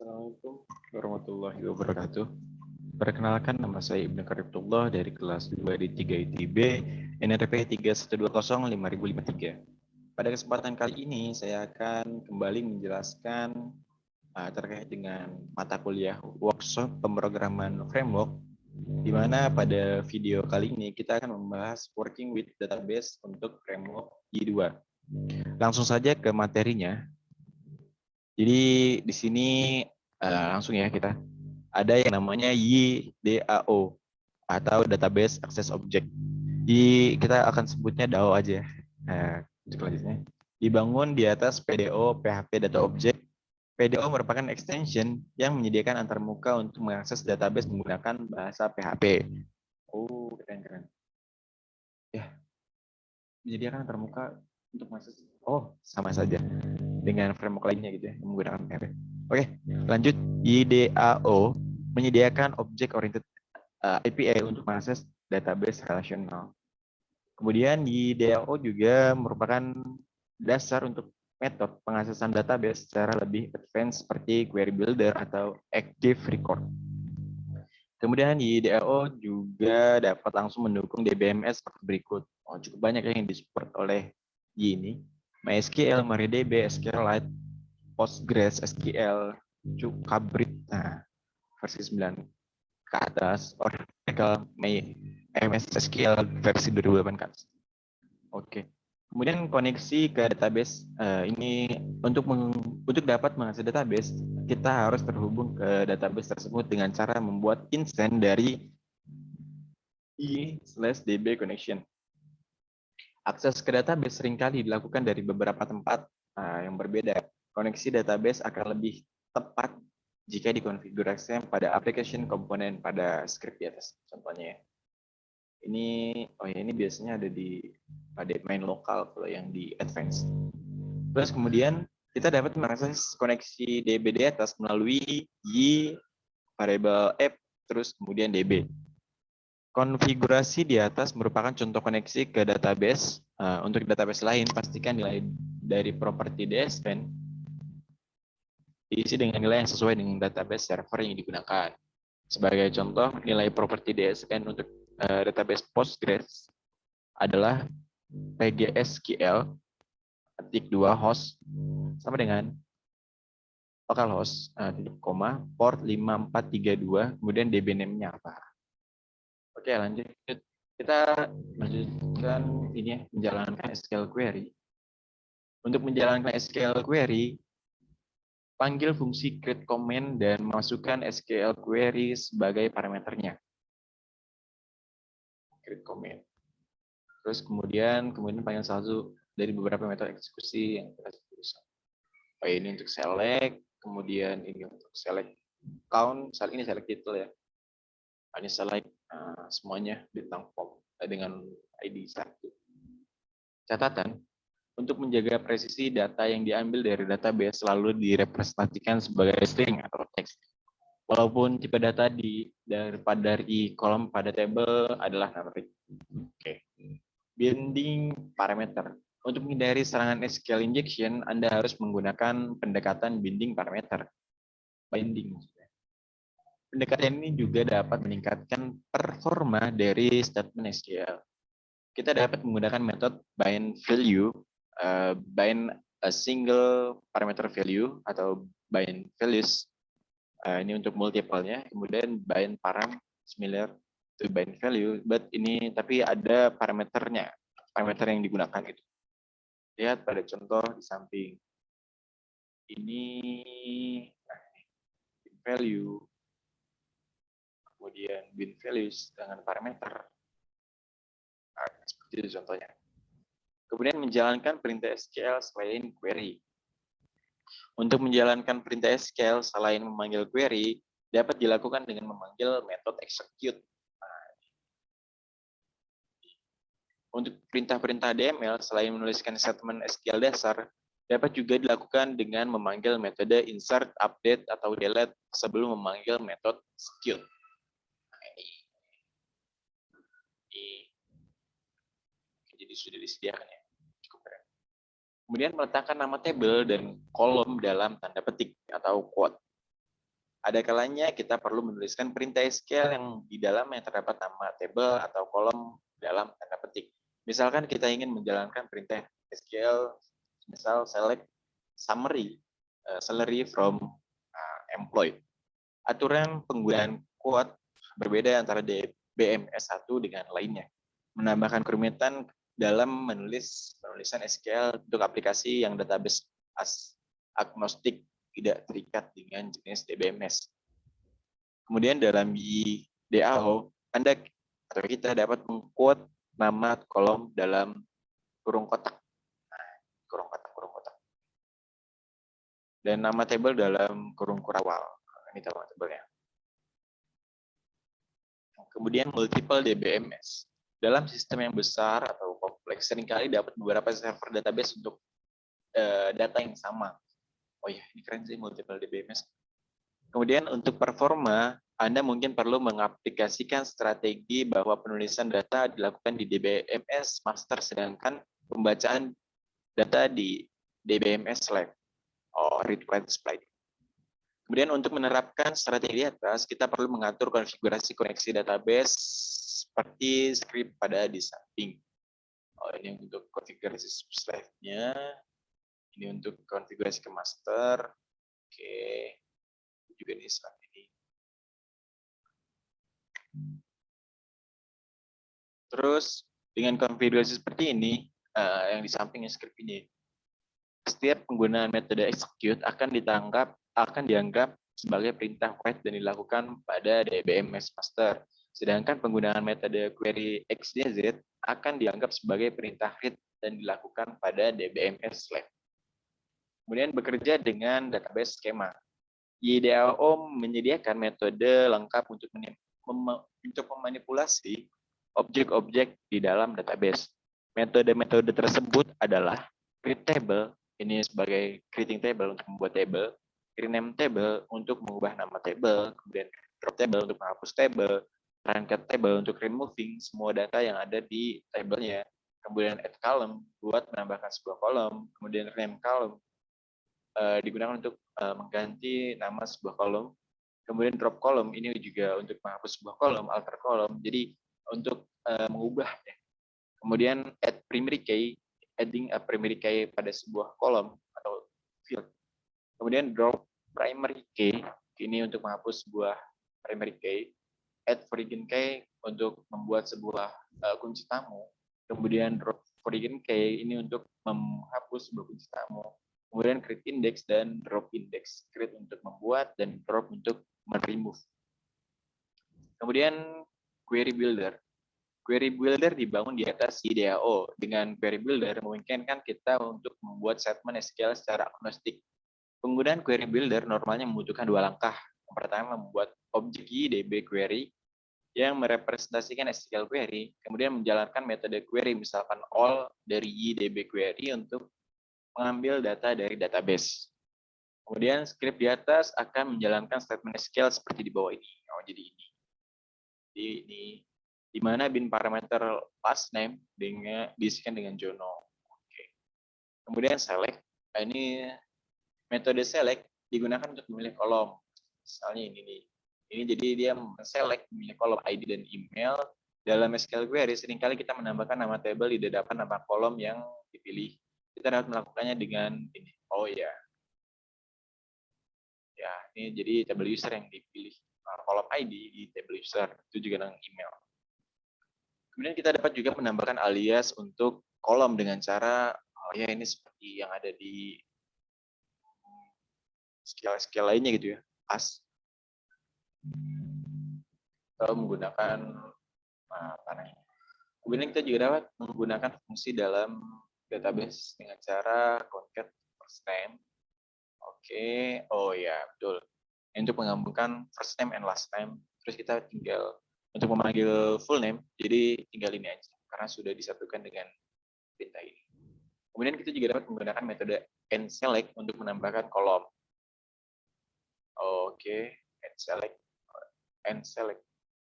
Assalamualaikum warahmatullahi wabarakatuh. Perkenalkan, nama saya Ibnu Karibullah dari kelas 2 di 3 ITB, NRP 31205053. Pada kesempatan kali ini, saya akan kembali menjelaskan terkait dengan mata kuliah workshop pemrograman framework, di mana pada video kali ini kita akan membahas working with database untuk framework Y2. Langsung saja ke materinya. Jadi di sini langsung ya kita ada yang namanya YDAO atau Database Access Object. Kita akan sebutnya DAO aja. Untuk selanjutnya dibangun di atas PDO PHP Data Object. PDO merupakan extension yang menyediakan antarmuka untuk mengakses database menggunakan bahasa PHP. Oh, keren. Ya, menyediakan antarmuka untuk mengakses. Oh, sama saja dengan framework lainnya gitu ya, menggunakan PHP. Oke, lanjut. YDAO menyediakan object oriented API untuk mengakses database relasional. Kemudian YDAO juga merupakan dasar untuk metode pengaksesan database secara lebih advance seperti query builder atau active record. Kemudian YDAO juga dapat langsung mendukung DBMS seperti berikut. Cukup banyak yang disupport oleh Y ini. MySQL, MariaDB, SQLite, Postgres, SQL, Cukabrit, versi 9 ke atas, Oracle, MS SQL versi 2008 ke atas. Oke. Kemudian koneksi ke database ini untuk dapat mengakses database, kita harus terhubung ke database tersebut dengan cara membuat instance dari I/DB connection. Akses ke database seringkali dilakukan dari beberapa tempat yang berbeda. Koneksi database akan lebih tepat jika dikonfigurasikan pada application komponen pada script di atas. Contohnya ini biasanya ada pada main lokal kalau yang di advance. Terus kemudian kita dapat mengakses koneksi DB di atas melalui Y, variable app, terus kemudian DB. Konfigurasi di atas merupakan contoh koneksi ke database. Untuk database lain, pastikan nilai dari properti DSN diisi dengan nilai yang sesuai dengan database server yang digunakan. Sebagai contoh, nilai properti DSN untuk database Postgres adalah PGSQL _2 host sama dengan localhost port 5432, kemudian DB name-nya apa. Oke, lanjut. Kita lanjutkan ini ya, menjalankan SQL query. Untuk menjalankan SQL query, panggil fungsi create command dan masukkan SQL query sebagai parameternya. Create command. Terus kemudian panggil satu dari beberapa metode eksekusi yang kita sebutkan. Ini untuk select, kemudian ini untuk select count, saat ini select title ya. Ini select semuanya bintang form dengan ID 1. Catatan, untuk menjaga presisi data yang diambil dari database selalu direpresentasikan sebagai string atau teks. Walaupun tipe data dari kolom pada table adalah numeric. Oke. Binding parameter. Untuk menghindari serangan SQL injection, Anda harus menggunakan pendekatan binding parameter. Binding. Pendekatan ini juga dapat meningkatkan performa dari statement SQL. Kita dapat menggunakan metode bind value, bind a single parameter value atau bind values. Ini untuk multiple-nya, kemudian bind param similar to bind value, tapi ada parameternya, parameter yang digunakan itu. Lihat pada contoh di samping. Ini value, kemudian bind values dengan parameter. Seperti itu contohnya. Kemudian menjalankan perintah SQL selain query. Untuk menjalankan perintah SQL selain memanggil query, dapat dilakukan dengan memanggil metode execute. Untuk perintah-perintah DML selain menuliskan statement SQL dasar, dapat juga dilakukan dengan memanggil metode insert, update, atau delete sebelum memanggil metode execute. Jadi sudah disediakan ya. Cukup keren. Kemudian meletakkan nama table dan kolom dalam tanda petik atau quote. Ada kalanya kita perlu menuliskan perintah SQL yang di dalamnya terdapat nama table atau kolom dalam tanda petik. Misalkan kita ingin menjalankan perintah SQL, misal select summary salary from employee. Aturan penggunaan quote berbeda antara DBMS1 dengan lainnya. Menambahkan kerumitan dalam penulisan SQL untuk aplikasi yang database agnostik tidak terikat dengan jenis DBMS. Kemudian dalam DAO, Anda atau kita dapat mengquote nama kolom dalam kurung kotak. Kurung kotak. Dan nama table dalam kurung kurawal. Ini nama tabelnya. Kemudian multiple DBMS. Dalam sistem yang besar atau kompleks, seringkali dapat beberapa server database untuk data yang sama. Oh ya, ini keren sih multiple DBMS. Kemudian untuk performa, Anda mungkin perlu mengaplikasikan strategi bahwa penulisan data dilakukan di DBMS master, sedangkan pembacaan data di DBMS lab. Read, write, split. Kemudian untuk menerapkan strategi di atas, kita perlu mengatur konfigurasi koneksi database seperti script pada di samping. Ini untuk konfigurasi slide-nya. Ini untuk konfigurasi ke master. Oke. Juga di slide ini. Terus dengan konfigurasi seperti ini, yang di samping script ini, setiap penggunaan metode execute akan dianggap sebagai perintah write dan dilakukan pada DBMS master. Sedangkan penggunaan metode query XYZ akan dianggap sebagai perintah read dan dilakukan pada DBMS lab. Kemudian bekerja dengan database skema. YDAO menyediakan metode lengkap untuk memanipulasi objek-objek di dalam database. Metode-metode tersebut adalah create table, ini sebagai creating table untuk membuat table, rename table untuk mengubah nama table, kemudian drop table untuk menghapus table, truncat table untuk removing semua data yang ada di tabelnya, kemudian add column buat menambahkan sebuah kolom, kemudian rename column digunakan untuk mengganti nama sebuah kolom, kemudian drop kolom ini juga untuk menghapus sebuah kolom, alter kolom, jadi untuk mengubah ya. Kemudian add primary key, adding a primary key pada sebuah kolom atau field. Kemudian drop primary key, ini untuk menghapus sebuah primary key. Add foreign key untuk membuat sebuah kunci tamu. Kemudian drop foreign key ini untuk menghapus sebuah kunci tamu. Kemudian create index dan drop index. Create untuk membuat dan drop untuk remove. Kemudian query builder. Query builder dibangun di atas YDAO. Dengan query builder memungkinkan kita untuk membuat statement SQL secara agnostik. Penggunaan query builder normalnya membutuhkan dua langkah. Yang pertama, membuat objek YDB query yang merepresentasikan SQL query, kemudian menjalankan metode query, misalkan all dari YDB query untuk mengambil data dari database. Kemudian script di atas akan menjalankan statement SQL seperti di bawah ini. Jadi ini di mana bin parameter last name diisikan dengan Jono. Oke. Kemudian select, ini metode select digunakan untuk memilih kolom. Misalnya ini nih. Ini jadi dia select memilih kolom ID dan email. Dalam SQL query seringkali kita menambahkan nama table di depan nama kolom yang dipilih. Kita dapat melakukannya dengan ini. Oh ya. Ya, ini jadi table user yang dipilih. Kolom ID di table user itu juga dengan email. Kemudian kita dapat juga menambahkan alias untuk kolom dengan cara, ya ini seperti yang ada di skill lainnya gitu ya, as. Atau menggunakan apa namanya. Kemudian kita juga dapat menggunakan fungsi dalam database dengan cara concat first name. Oke, oh ya betul. Untuk menggabungkan first name and last name, terus kita tinggal untuk memanggil full name, jadi tinggal ini aja karena sudah disatukan dengan perintah ini. Kemudian kita juga dapat menggunakan metode nselect untuk menambahkan kolom. Oke, nselect.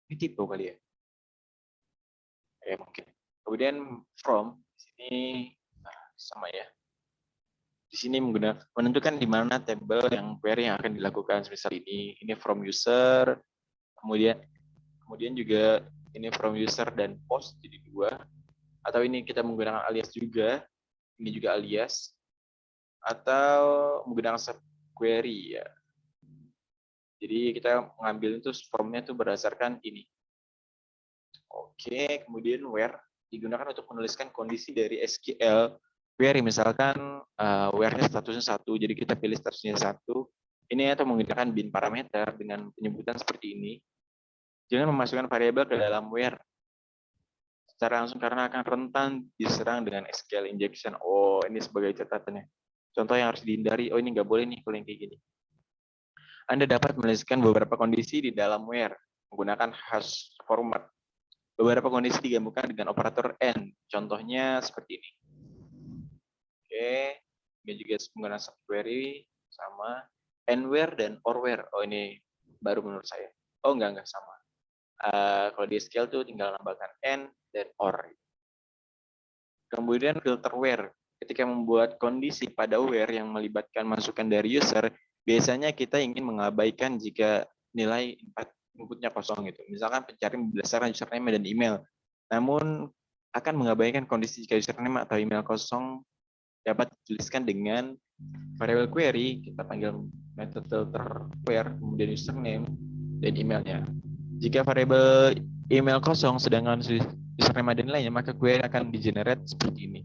Ini tipe kali ya? Ya mungkin. Kemudian from di sini sama ya. Di sini menentukan di mana tabel yang query yang akan dilakukan. Misal ini from user, kemudian juga ini from user dan post jadi 2, atau ini kita menggunakan alias juga, ini juga alias, atau menggunakan subquery ya. Jadi kita mengambil itu formnya itu berdasarkan ini. Oke, kemudian where digunakan untuk menuliskan kondisi dari SQL query, misalkan where-nya statusnya 1, jadi kita pilih statusnya 1. Ini atau menggunakan bin parameter dengan penyebutan seperti ini. Jangan memasukkan variabel ke dalam where secara langsung karena akan rentan diserang dengan SQL injection. Oh, ini sebagai catatannya. Contoh yang harus dihindari, oh ini nggak boleh nih kalau yang kayak gini. Anda dapat menuliskan beberapa kondisi di dalam where menggunakan hash format. Beberapa kondisi digabungkan dengan operator AND. Contohnya seperti ini. Oke, ini juga menggunakan subquery sama AND where dan OR where. Oh ini baru menurut saya. Oh enggak sama. Kalau di SQL tuh tinggal nambahkan AND dan OR. Kemudian filter where. Ketika membuat kondisi pada where yang melibatkan masukan dari user, biasanya kita ingin mengabaikan jika nilai inputnya kosong gitu. Misalkan pencarian berdasarkan username dan email. Namun akan mengabaikan kondisi jika username atau email kosong dapat dituliskan dengan variable query. Kita panggil method filter where, kemudian username dan emailnya. Jika variabel email kosong sedangkan username dan lainnya, maka query akan di-generate seperti ini.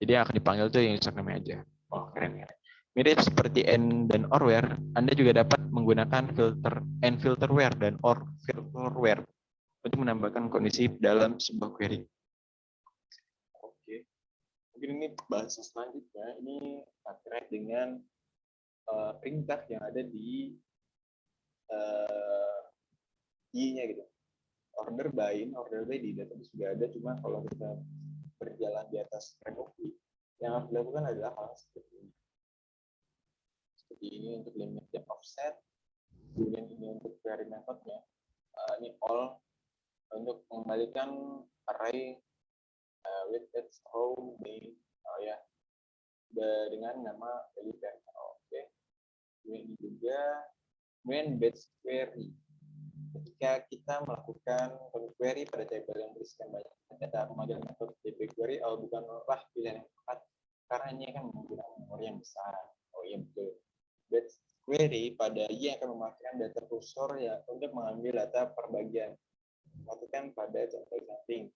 Jadi yang akan dipanggil tuh yang username aja. Oh, keren. Mirip seperti AND dan OR where, Anda juga dapat menggunakan filter AND filter where dan OR filter where untuk menambahkan kondisi dalam sebuah query. Oke. Mungkin ini bahasa selanjutnya, ini terkait dengan perintah yang ada di I-nya gitu. Order by di database juga ada, cuma kalau kita berjalan di atas framework yang harus dilakukan adalah hal seperti ini. Seperti ini untuk limit dan offset, kemudian ini untuk query methodnya, ini all untuk mengembalikan array with its row name, dengan nama value pair. Oke. Ini juga kemudian batch query. Ketika kita melakukan query pada table yang berisikan banyak data, pemanggilan metode DB query bukanlah pilihan yang tepat karena ini akan menggunakan memori yang besar. Oh iya betul. Batch query pada I akan memakaikan data kursor ya untuk mengambil data per bagian. Lakukan pada contoh samping.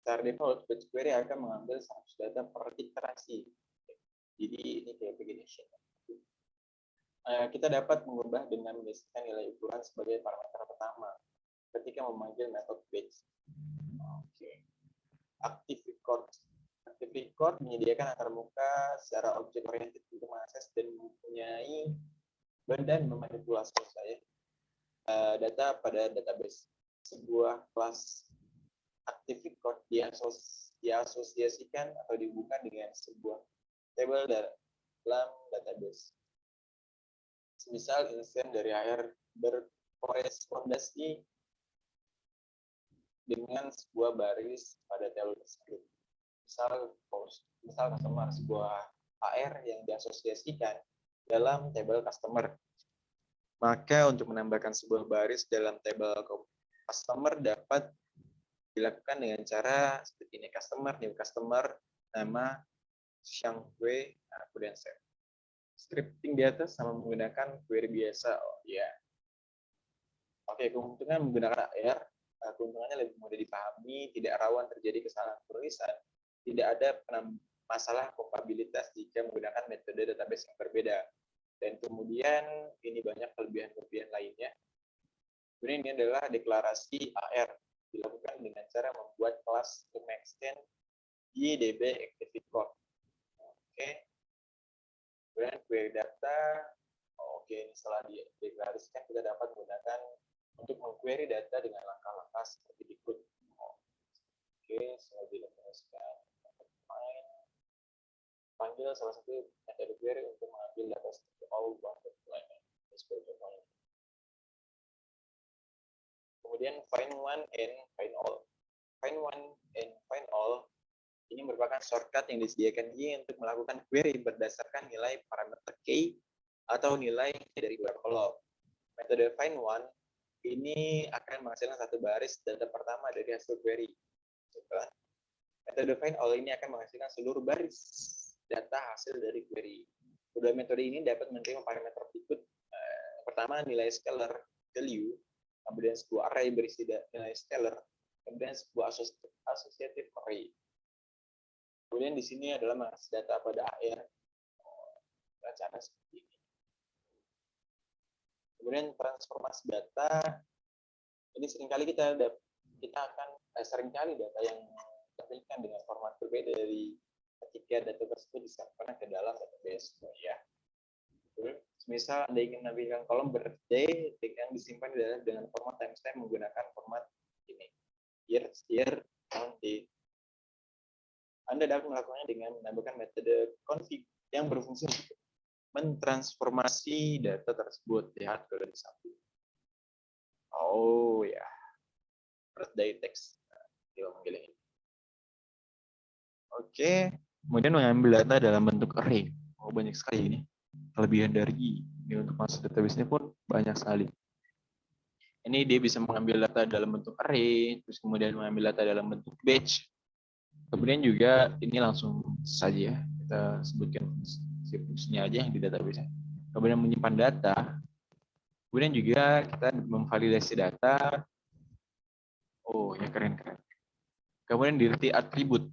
Secara default, batch query akan mengambil 100 data per iterasi. Jadi ini kayak begini. Kita dapat mengubah dengan mengisikan nilai ukuran sebagai parameter pertama ketika memanggil metode batch. Oke. Active record. Active record menyediakan antarmuka secara objek oriented untuk mengakses dan mempunyai dan memanipulasi data pada database. Sebuah kelas active record diasosiasikan atau dihubungkan dengan sebuah table dalam database. Misal instance dari HR berkorespondasi dengan sebuah baris pada table tersebut. Misal customer, sebuah HR yang diasosiasikan dalam table customer. Maka untuk menambahkan sebuah baris dalam table customer dapat dilakukan dengan cara seperti ini: customer, new customer, nama, Shangwei, kemudian save. Scripting di atas sama menggunakan query biasa. Oh ya. Oke, keuntungan menggunakan AR, keuntungannya lebih mudah dipahami, tidak rawan terjadi kesalahan penulisan, tidak ada masalah kompatibilitas jika menggunakan metode database yang berbeda. Dan kemudian ini banyak kelebihan-kelebihan lainnya. Kemudian ini adalah deklarasi AR, dilakukan dengan cara membuat kelas untuk extend DB Active Record. Oke. Kemudian query data, setelah dideklarasikan kita dapat menggunakan untuk mengquery data dengan langkah-langkah seperti berikut. Setelah dideklarasikan, panggil salah satu metode query untuk mengambil data seperti all bounded line. Kemudian find one and find all. Find one and find all Ini merupakan shortcut yang disediakan Y untuk melakukan query berdasarkan nilai parameter K atau nilai dari beberapa kolom. Metode find one ini akan menghasilkan satu baris data pertama dari hasil query. Metode find all ini akan menghasilkan seluruh baris data hasil dari query. Kedua metode ini dapat menerima parameter berikut. Pertama, nilai scalar value, kemudian sebuah array berisi nilai scalar, kemudian sebuah associative array. Kemudian di sini adalah mengakses data pada AR. Cara seperti ini. Kemudian transformasi data, ini seringkali seringkali data yang ditampilkan dengan format berbeda dari ketika data tersebut disampaikan ke dalam database. Ya. Misal Anda ingin menampilkan kolom birthday yang disimpan dengan format timestamp menggunakan format ini, year, month, date. Anda dapat melakukannya dengan menambahkan metode config yang berfungsi untuk mentransformasi data tersebut. Lihat kalau di samping. Oh ya, birthday text. Oke, kemudian mengambil data dalam bentuk array. Oh, banyak sekali ini. Kelebihan dari ini untuk masuk database ini pun banyak sekali. Ini dia bisa mengambil data dalam bentuk array, terus kemudian mengambil data dalam bentuk batch. Kemudian juga ini langsung saja ya, kita sebutkan fungsinya aja yang di database. Kemudian menyimpan data. Kemudian juga kita memvalidasi data. Oh, ya keren. Kemudian dirti atribut.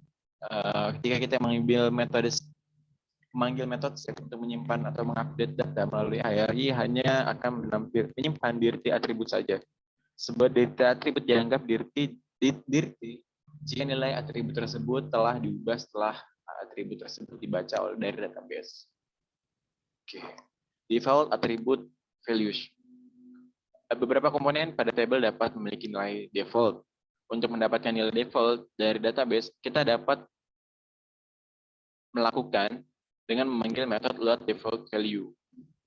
Ketika kita memanggil metode set untuk menyimpan atau mengupdate data melalui hierarchy hanya akan menyimpan dirti atribut saja. Sebuah data atribut dianggap dirti jika nilai atribut tersebut telah diubah setelah atribut tersebut dibaca dari database. Oke. Default attribute values. Beberapa komponen pada table dapat memiliki nilai default. Untuk mendapatkan nilai default dari database, kita dapat melakukan dengan memanggil metode load default value.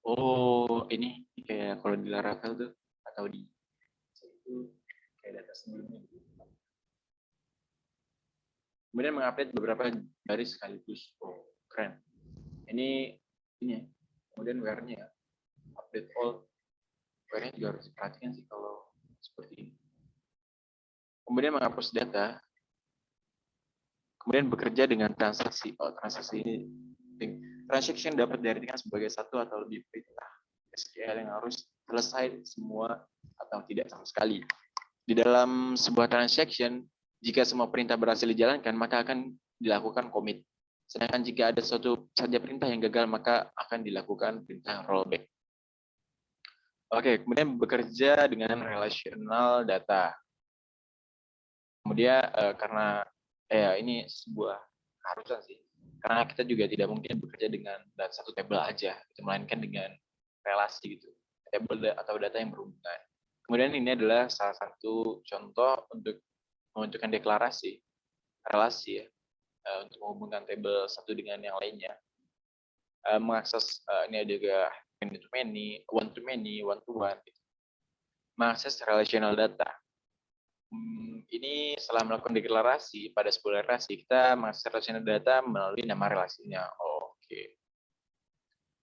Oh, ini kayak kalau di Laravel tuh atau di itu kayak data sebelumnya. Kemudian mengupdate beberapa baris sekaligus. Oh, keren. Ini. Kemudian where-nya ya. Update all. Where-nya juga harus diperhatikan sih kalau seperti ini. Kemudian menghapus data. Kemudian bekerja dengan transaksi. Oh, transaksi ini penting. Transaction dapat diartikan sebagai satu atau lebih perintah SQL yang harus selesai semua atau tidak sama sekali. Di dalam sebuah transaction, jika semua perintah berhasil dijalankan, maka akan dilakukan commit. Sedangkan jika ada suatu saja perintah yang gagal, maka akan dilakukan perintah rollback. Oke, kemudian bekerja dengan relational data. Kemudian karena ini sebuah keharusan sih. Karena kita juga tidak mungkin bekerja dengan satu table aja, melainkan dengan relasi gitu, table atau data yang berhubungan. Kemudian ini adalah salah satu contoh untuk menunjukkan deklarasi relasi ya, untuk menghubungkan table satu dengan yang lainnya. Mengakses ini ada juga many to many, one to many, one to one. Gitu. Mengakses relational data. Ini setelah melakukan deklarasi pada sebuah relasi, kita mengakses relational data melalui nama relasinya. Oke.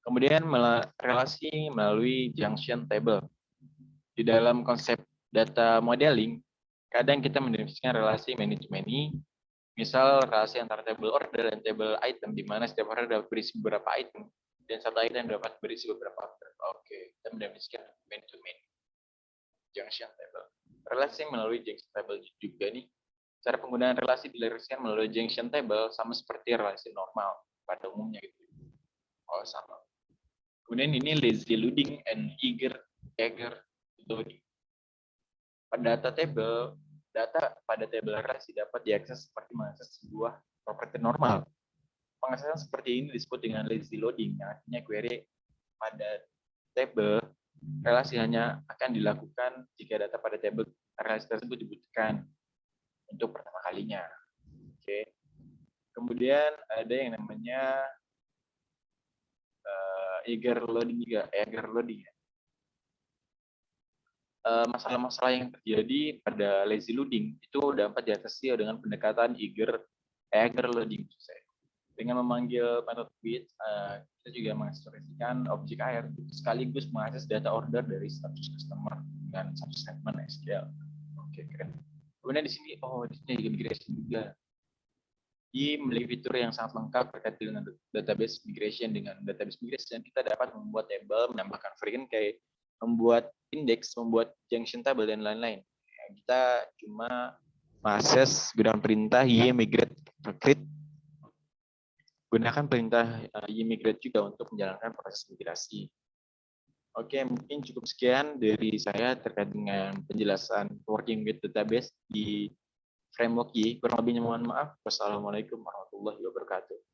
Kemudian relasi melalui junction table. Di dalam konsep data modeling, kadang kita mendefinisikan relasi many to many, misal relasi antara table order dan table item, di mana setiap order dapat berisi beberapa item, dan satu item dapat berisi beberapa order. Oke, kita mendefinisikan many to many. Junction table. Relasi melalui junction table juga nih. Cara penggunaan relasi dilakukan melalui junction table sama seperti relasi normal pada umumnya gitu. Oh, sama. Kemudian ini lazy loading and eager loading. Pada data pada table relasi dapat diakses seperti mengakses sebuah properti normal. Pengaksesan seperti ini disebut dengan lazy loading, yang artinya query pada table relasi hanya akan dilakukan jika data pada table relasi tersebut dibutuhkan untuk pertama kalinya. Oke. Kemudian ada yang namanya eager loading juga, eager loading ya. Masalah-masalah yang terjadi pada lazy loading itu dapat diatasi dengan pendekatan eager agar loading selesai. Dengan memanggil metode with, kita juga mengekspresikan objek AR sekaligus mengakses data order dari status customer dengan satu statement SQL. Oke, keren. Kemudian di sini juga migration juga. Dia memiliki fitur yang sangat lengkap terkait dengan database migration. Dengan database migration, kita dapat membuat table, menambahkan variant kayak membuat index, membuat junction table, dan lain-lain. Kita cuma mengakses gunakan perintah ymigrate create. Gunakan perintah ymigrate juga untuk menjalankan proses migrasi. Oke, mungkin cukup sekian dari saya terkait dengan penjelasan working with database di framework Y. Kurang lebihnya mohon maaf. Wassalamualaikum warahmatullahi wabarakatuh.